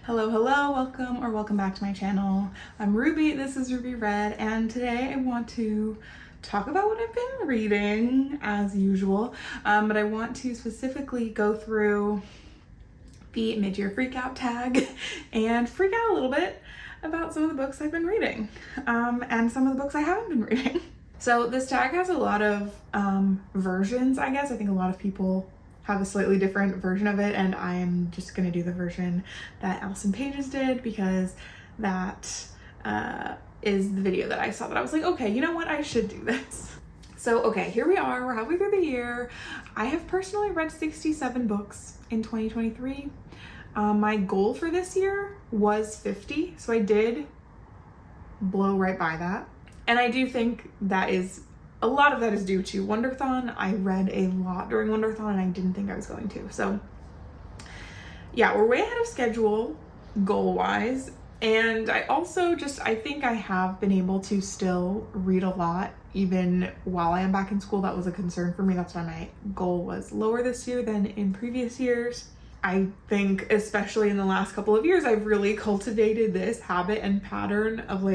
Hello, welcome back to my channel. I'm Ruby, this is Ruby Red, and today I want to talk about what I've been reading as usual, but I want to specifically go through the mid-year freakout tag and freak out a little bit about some of the books I've been reading, and some of the books I haven't been reading. So this tag has a lot of versions, I guess. I think a lot of people have a slightly different version of it, and I am just gonna do the version that Allison Pages did because that is the video that I saw that I was like, okay, you know what, I should do this. So okay, here we are, we're halfway through the year. I have personally read 67 books in 2023. My goal for this year was 50, so I did blow right by that. And I do think that a lot of that is due to Wonderthon. I read a lot during Wonderthon and I didn't think I was going to. So yeah, we're way ahead of schedule goal-wise. And I also I think I have been able to still read a lot even while I am back in school. That was a concern for me. That's why my goal was lower this year than in previous years. I think especially in the last couple of years, I've really cultivated this habit and pattern of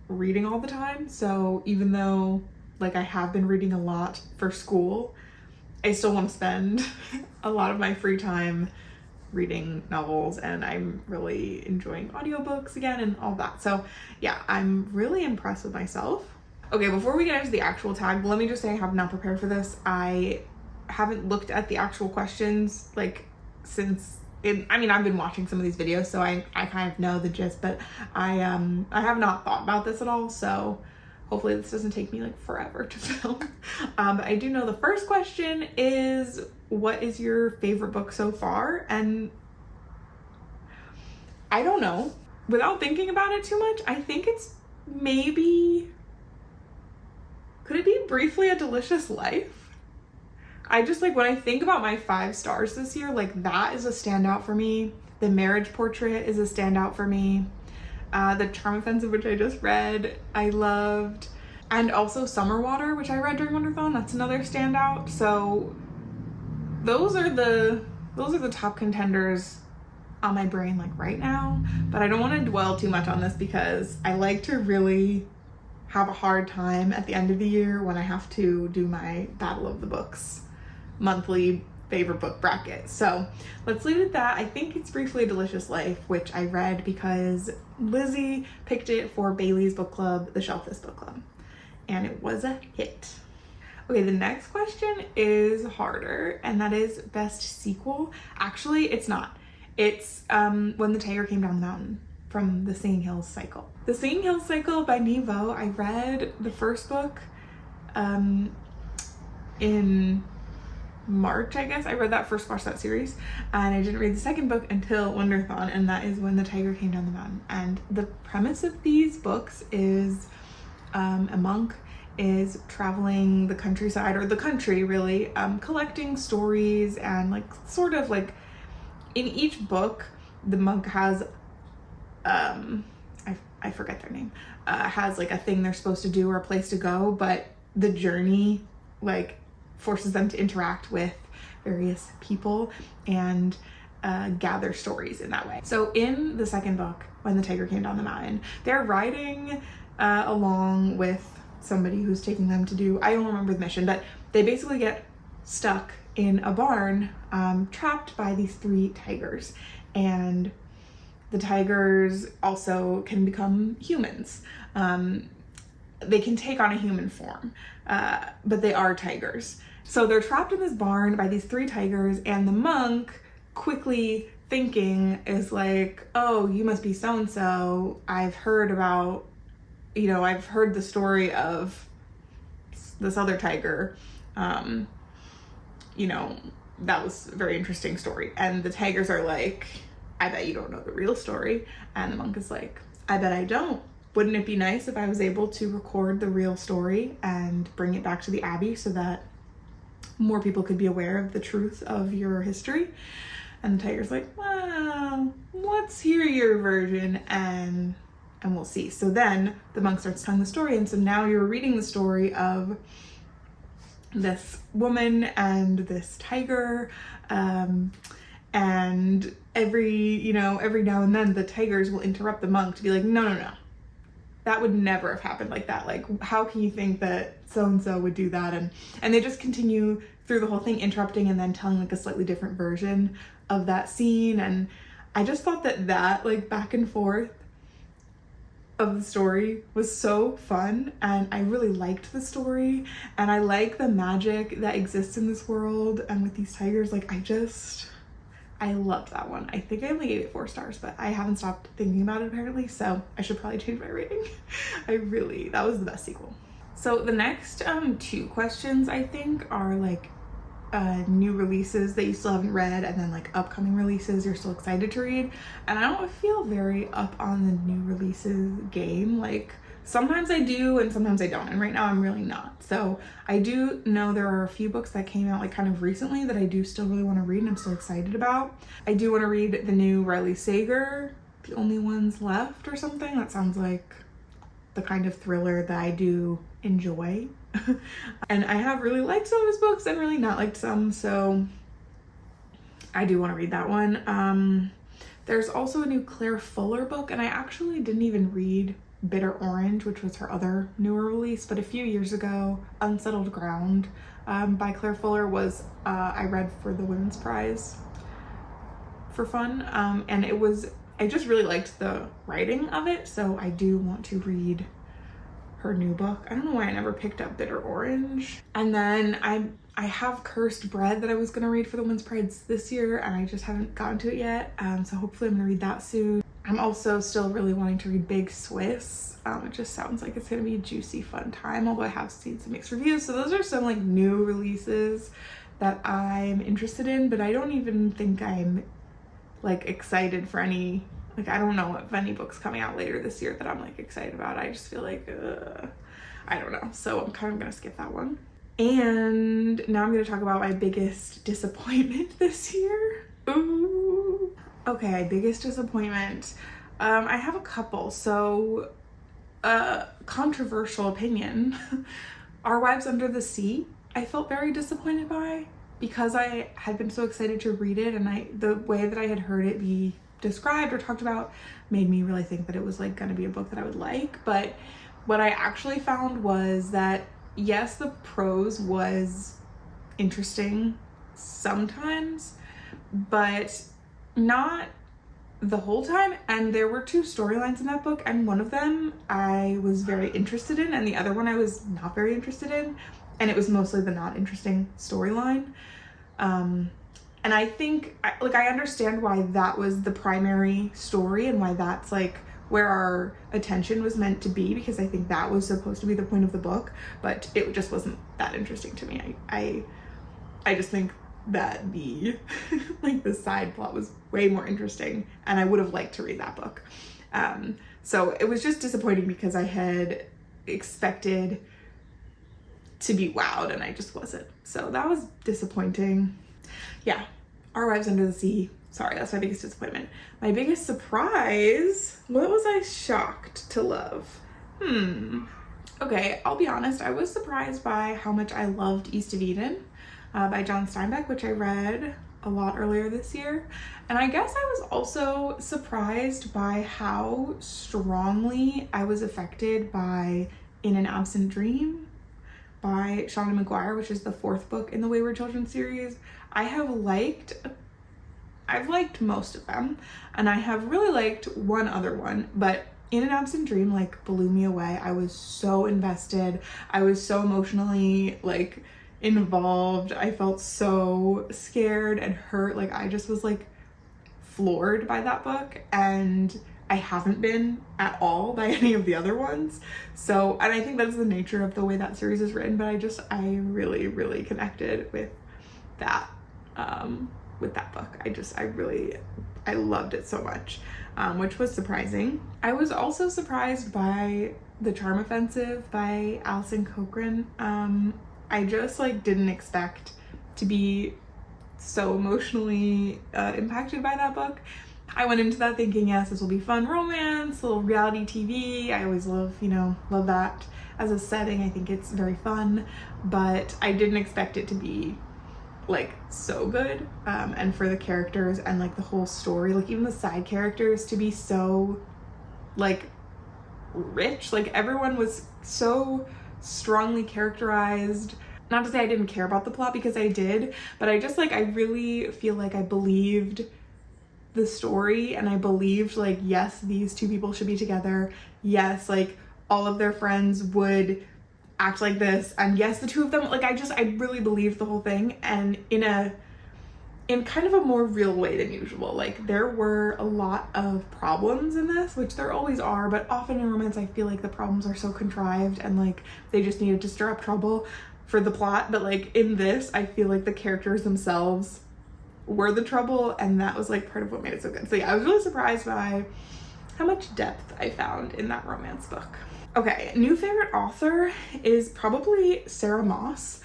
reading all the time. So even though I have been reading a lot for school, I still want to spend a lot of my free time reading novels, and I'm really enjoying audiobooks again and all that. So yeah, I'm really impressed with myself. Okay, before we get into the actual tag, let me just say I have not prepared for this. I haven't looked at the actual questions since I've been watching some of these videos, so I kind of know the gist, but I have not thought about this at all, so hopefully this doesn't take me forever to film. But I do know the first question is, what is your favorite book so far? And I don't know. Without thinking about it too much, I think it's maybe, could it be Briefly a Delicious Life? I just when I think about my 5 stars this year, that is a standout for me. The Marriage Portrait is a standout for me. The Charm Offensive, which I just read, I loved. And also Summer Water, which I read during Wonderthon, that's another standout. So those are the top contenders on my brain right now. But I don't want to dwell too much on this because I like to really have a hard time at the end of the year when I have to do my Battle of the Books monthly favorite book bracket. So let's leave it at that. I think it's Briefly a Delicious Life, which I read because Lizzie picked it for Bailey's book club, the Shelf This book club, and it was a hit. Okay, the next question is harder, and that is best sequel. Actually, it's not. It's When the Tiger Came Down the Mountain from the Singing Hills cycle. The Singing Hills cycle by Nevo. I read the first book in March, I guess. I read that first part of that series, and I didn't read the second book until Wonderthon, and that is When the Tiger Came Down the Mountain. And the premise of these books is a monk is traveling the countryside, or the country really, collecting stories, and in each book the monk has I forget their name, has a thing they're supposed to do or a place to go, but the journey forces them to interact with various people and gather stories in that way. So in the second book, When the Tiger Came Down the Mountain, they're riding along with somebody who's taking them to do, I don't remember the mission, but they basically get stuck in a barn, trapped by these 3 tigers. And the tigers also can become humans. They can take on a human form, but they are tigers. So they're trapped in this barn by these 3 tigers, and the monk, quickly thinking, is oh, you must be so-and-so. I've heard about, I've heard the story of this other tiger. That was a very interesting story. And the tigers are I bet you don't know the real story. And the monk is I bet I don't. Wouldn't it be nice if I was able to record the real story and bring it back to the Abbey so that more people could be aware of the truth of your history? And the tiger's well, let's hear your version and we'll see. So then the monk starts telling the story, and so now you're reading the story of this woman and this tiger, and every now and then the tigers will interrupt the monk to be like, no, that would never have happened like that. Like, how can you think that so-and-so would do that? And they just continue through the whole thing, interrupting and then telling like a slightly different version of that scene. And I just thought that like back and forth of the story was so fun, and I really liked the story, and I like the magic that exists in this world and with these tigers. Like, I loved that one. I think I only gave it 4 stars, but I haven't stopped thinking about it apparently, so I should probably change my rating. That was the best sequel. So the next 2 questions I think are like new releases that you still haven't read, and then like upcoming releases you're still excited to read. And I don't feel very up on the new releases game. Like, sometimes I do and sometimes I don't, and right now I'm really not. So I do know there are a few books that came out like kind of recently that I do still really want to read and I'm still excited about. I do want to read the new Riley Sager, The Only Ones Left or something. That sounds like the kind of thriller that I do enjoy. And I have really liked some of his books and really not liked some, so I do want to read that one. There's also a new Claire Fuller book, and I actually didn't even read Bitter Orange, which was her other newer release, but a few years ago, Unsettled Ground by Claire Fuller was I read for the Women's Prize for fun, and I just really liked the writing of it, so I do want to read her new book. I don't know why I never picked up Bitter Orange. And then I have Cursed Bread that I was gonna read for the Women's Prize this year, and I just haven't gotten to it yet, so hopefully I'm gonna read that soon. I'm also still really wanting to read Big Swiss. It just sounds like it's gonna be a juicy, fun time, although I have seen some mixed reviews. So those are some like new releases that I'm interested in, but I don't even think I'm like excited for any, like, I don't know of any books coming out later this year that I'm like excited about. I just feel like, I don't know. So I'm kind of gonna skip that one. And now I'm gonna talk about my biggest disappointment this year. Ooh. Okay, biggest disappointment. I have a couple. So, controversial opinion. Our Wives Under the Sea, I felt very disappointed by, because I had been so excited to read it, and the way that I had heard it be described or talked about made me really think that it was like gonna be a book that I would like. But what I actually found was that yes, the prose was interesting sometimes, but not the whole time. And there were 2 storylines in that book, and one of them I was very interested in and the other one I was not very interested in, and it was mostly the not interesting storyline. And I think, I understand why that was the primary story and why that's like where our attention was meant to be, because I think that was supposed to be the point of the book, but it just wasn't that interesting to me. I just think that the like the side plot was way more interesting, and I would have liked to read that book. So it was just disappointing because I had expected to be wowed and I just wasn't. So that was disappointing. Yeah, Our Wives Under the Sea. Sorry, that's my biggest disappointment. My biggest surprise, what was I shocked to love? Okay, I'll be honest, I was surprised by how much I loved East of Eden by John Steinbeck, which I read a lot earlier this year. And I guess I was also surprised by how strongly I was affected by In an Absent Dream by Shauna McGuire, which is the 4th book in the Wayward Children series. I've liked most of them, and I have really liked one other one, but In an Absent Dream like blew me away. I was so invested. I was so emotionally like involved. I felt so scared and hurt. Like, I just was like floored by that book, and I haven't been at all by any of the other ones. So, and I think that's the nature of the way that series is written, but I really, really connected with that book. I loved it so much, which was surprising. I was also surprised by The Charm Offensive by Alison Cochrane. I just like didn't expect to be so emotionally impacted by that book. I went into that thinking, yes, this will be fun romance, little reality TV. I always love that as a setting. I think it's very fun, but I didn't expect it to be like so good, and for the characters and like the whole story, like even the side characters to be so like rich. Like everyone was so strongly characterized. Not to say I didn't care about the plot, because I did, but I just like, I really feel like I believed the story, and I believed like, yes, these two people should be together. Yes, like all of their friends would act like this, and yes, the two of them, like I really believed the whole thing, and in kind of a more real way than usual. Like there were a lot of problems in this, which there always are, but often in romance I feel like the problems are so contrived and like they just needed to stir up trouble for the plot. But like in this, I feel like the characters themselves were the trouble, and that was like part of what made it so good. So yeah, I was really surprised by how much depth I found in that romance book. Okay, new favorite author is probably Sarah Moss,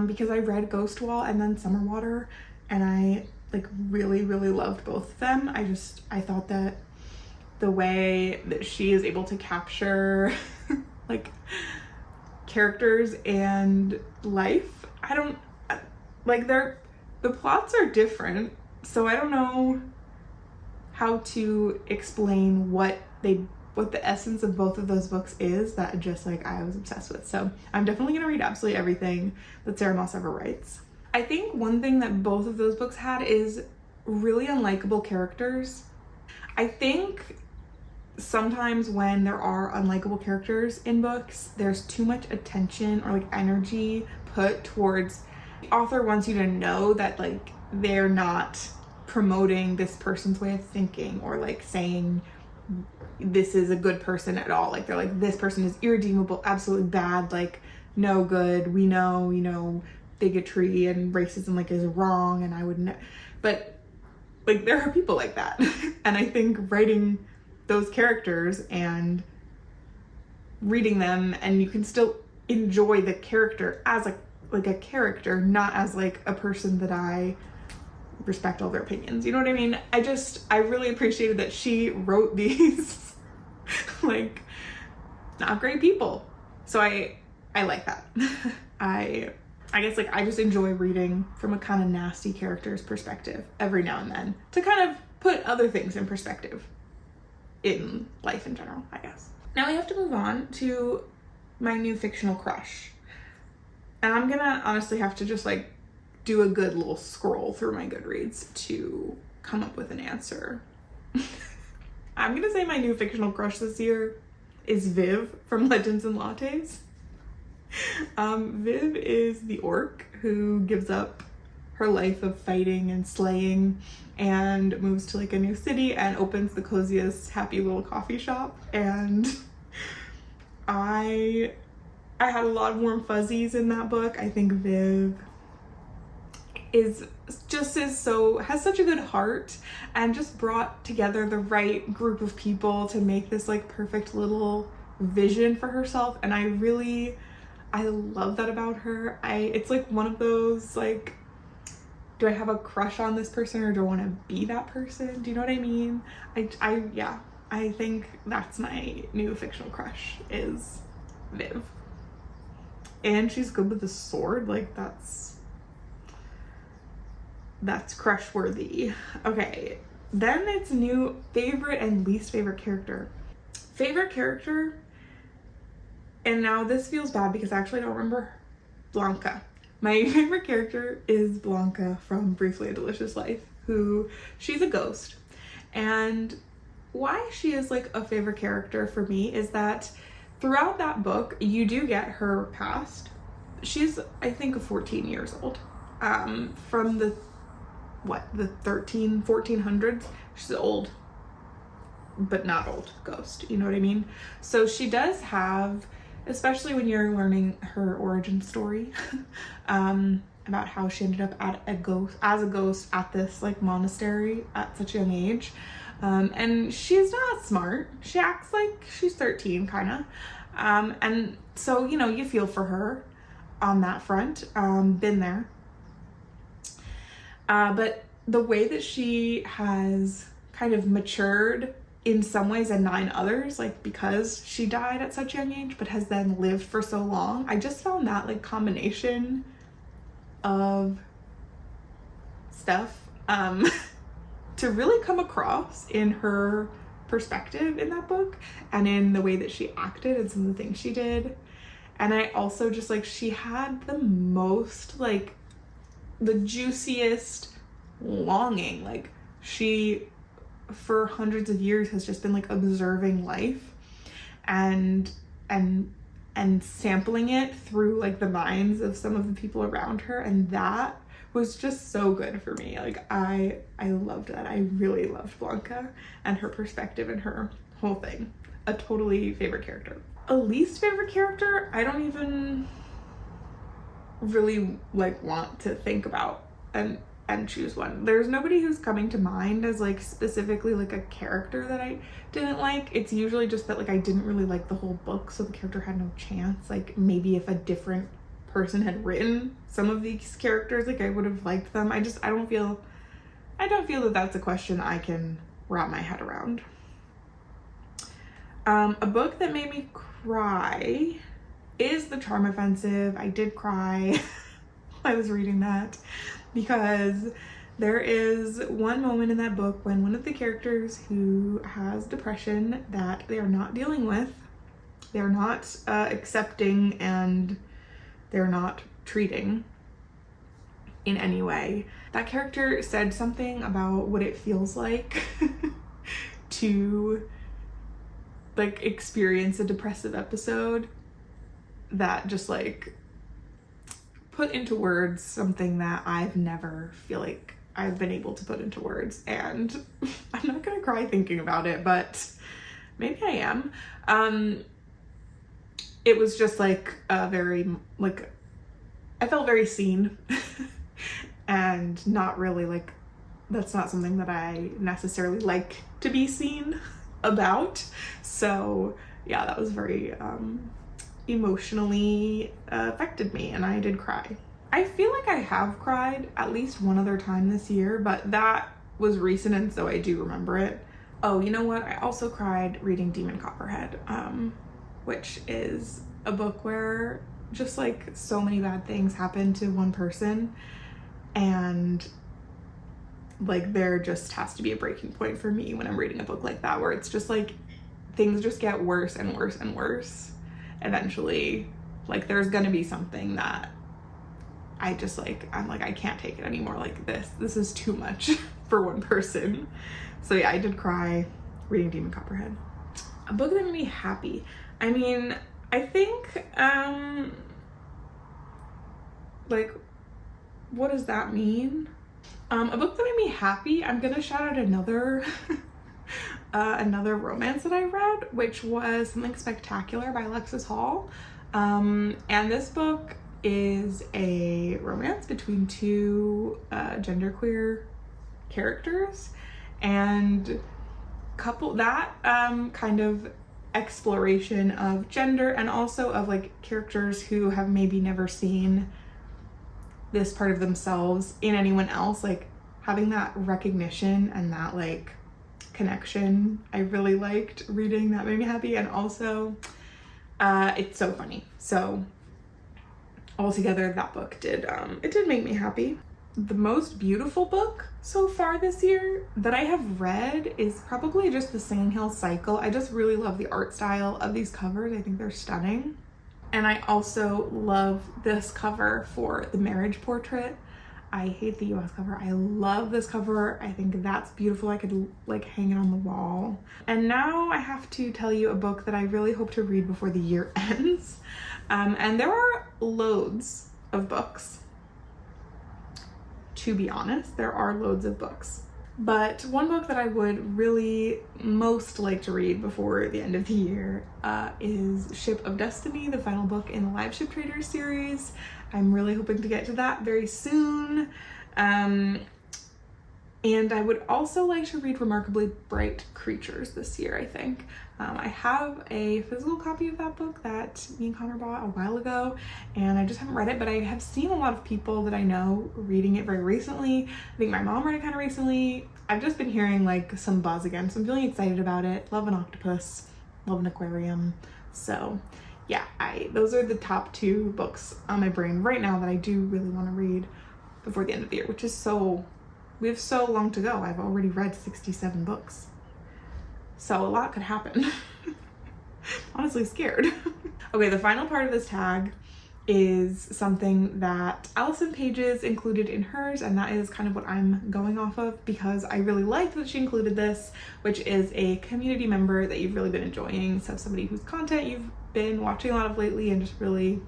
because I read Ghost Wall and then Summer Water, and I like really loved both of them. I thought that the way that she is able to capture like characters and life, I don't like, the plots are different, so I don't know how to explain what the essence of both of those books is, that just like I was obsessed with. So I'm definitely gonna read absolutely everything that Sarah Moss ever writes. I think one thing that both of those books had is really unlikable characters. I think sometimes when there are unlikable characters in books, there's too much attention or like energy put towards, the author wants you to know that like they're not promoting this person's way of thinking, or like saying this is a good person at all. Like they're like, this person is irredeemable, absolutely bad, like no good. We know, you know, bigotry and racism like is wrong, and I wouldn't. But like there are people like that, and I think writing those characters and reading them, and you can still enjoy the character as a character, not as like a person that I respect all their opinions. You know what I mean? I really appreciated that she wrote these like not great people. So I like that. I guess like I just enjoy reading from a kind of nasty character's perspective every now and then, to kind of put other things in perspective in life in general, I guess. Now we have to move on to my new fictional crush. And I'm gonna honestly have to just like do a good little scroll through my Goodreads to come up with an answer. I'm gonna say my new fictional crush this year is Viv from Legends and Lattes. Viv is the orc who gives up her life of fighting and slaying and moves to like a new city and opens the coziest, happy little coffee shop. And I had a lot of warm fuzzies in that book. I think Viv has such a good heart, and just brought together the right group of people to make this like perfect little vision for herself. And I love that about her. It's like one of those like, do I have a crush on this person, or do I want to be that person? Do you know what I mean? I think that's my new fictional crush, is Viv. And she's good with the sword. Like that's crush worthy. Okay, then it's new favorite and least favorite character. Favorite character, and now this feels bad because I actually don't remember, Blanca. My favorite character is Blanca from Briefly a Delicious Life, she's a ghost. And why she is like a favorite character for me is that throughout that book, you do get her past. She's, I think, 14 years old. From the 1400s. She's old, but not old ghost. You know what I mean? So she does have, especially when you're learning her origin story, about how she ended up as a ghost at this like monastery at such a young age. And she's not smart. She acts like she's 13 kind of. And so, you know, you feel for her on that front. Been there. But the way that she has kind of matured in some ways and not in others, like because she died at such a young age but has then lived for so long, I just found that like combination of stuff to really come across in her perspective in that book and in the way that she acted and some of the things she did. And I also just like, she had the most like the juiciest longing. Like she for hundreds of years has just been like observing life and sampling it through like the minds of some of the people around her, and that was just so good for me. Like I loved that. I really loved Blanca and her perspective and her whole thing. A totally favorite character. A least favorite character, I don't even really like want to think about and choose one. There's nobody who's coming to mind as like specifically like a character that I didn't like. It's usually just that like I didn't really like the whole book, so the character had no chance. Like maybe if a different person had written some of these characters, like I would have liked them. I don't feel that that's a question I can wrap my head around. A book that made me cry is The Charm Offensive. I did cry while I was reading that, because there is one moment in that book when one of the characters who has depression that they are not dealing with, they're not accepting, and they're not treating in any way. That character said something about what it feels like to like experience a depressive episode that just like put into words something that I've never feel like I've been able to put into words. And I'm not gonna cry thinking about it, but maybe I am. It was just like a very, like, I felt very seen and not really like, that's not something that I necessarily like to be seen about. So yeah, that was very emotionally affected me, and I did cry. I feel like I have cried at least one other time this year, but that was recent, and so I do remember it. Oh, you know what? I also cried reading Demon Copperhead, which is a book where just like so many bad things happen to one person, and like there just has to be a breaking point for me when I'm reading a book like that, where it's just like things just get worse and worse and worse. Eventually, like there's gonna be something that I just like, I'm like, I can't take it anymore. Like this is too much for one person. So yeah, I did cry reading Demon Copperhead. A book that made me happy. I mean, I think, like, what does that mean? A book that made me happy, I'm gonna shout out another another romance that I read, which was Something Spectacular by Alexis Hall. And this book is a romance between two genderqueer characters, and couple that kind of exploration of gender, and also of like characters who have maybe never seen this part of themselves in anyone else, like having that recognition and that like connection. I really liked reading. That made me happy. And also it's so funny. So altogether that book did it did make me happy. The most beautiful book so far this year that I have read is probably just The Singing Hill Cycle. I just really love the art style of these covers. I think they're stunning. And I also love this cover for The Marriage Portrait. I hate the US cover. I love this cover. I think that's beautiful. I could like hang it on the wall. And now I have to tell you a book that I really hope to read before the year ends. And there are loads of books. To be honest, there are loads of books. But one book that I would really most like to read before the end of the year is Ship of Destiny, the final book in the Live Ship Traders series. I'm really hoping to get to that very soon. And I would also like to read Remarkably Bright Creatures this year, I think. I have a physical copy of that book that me and Connor bought a while ago, and I just haven't read it, but I have seen a lot of people that I know reading it very recently. I think my mom read it kind of recently. I've just been hearing like some buzz again, so I'm feeling excited about it. Love an octopus, love an aquarium. So yeah, those are the top two books on my brain right now that I do really want to read before the end of the year, which is so We have so long to go. I've already read 67 books. So a lot could happen. Honestly scared. Okay, the final part of this tag is something that Allison Pages included in hers, and that is kind of what I'm going off of because I really liked that she included this, which is a community member that you've really been enjoying. So somebody whose content you've been watching a lot of lately and just really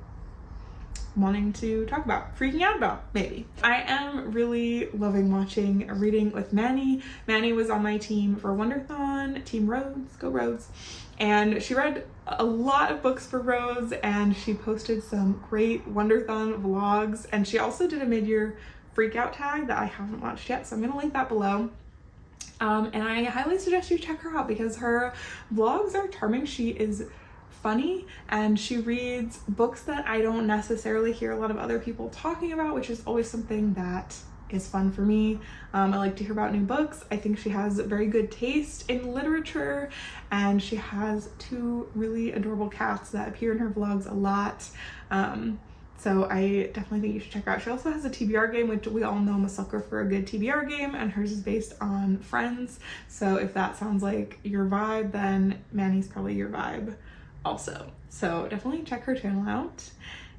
wanting to talk about, freaking out about, maybe. I am really loving watching Reading with Manny. Manny was on my team for Wonderthon, Team Rhodes, go Rhodes. And she read a lot of books for Rhodes, and she posted some great Wonderthon vlogs. And she also did a mid-year freakout tag that I haven't watched yet, so I'm gonna link that below. And I highly suggest you check her out because her vlogs are charming. She is funny and she reads books that I don't necessarily hear a lot of other people talking about, which is always something that is fun for me. I like to hear about new books. I think she has very good taste in literature, and she has 2 really adorable cats that appear in her vlogs a lot. So I definitely think you should check her out. She also has a TBR game, which we all know I'm a sucker for a good TBR game, and hers is based on Friends. So if that sounds like your vibe, then Manny's probably your vibe also. So definitely check her channel out.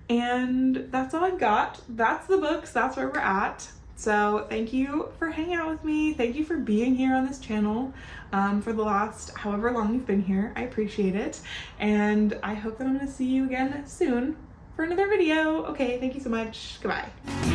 And that's all I've got. That's the books, that's where we're at. So thank you for hanging out with me. Thank you for being here on this channel for the last however long you've been here. I appreciate it. And I hope that I'm gonna see you again soon for another video. Okay, thank you so much. Goodbye.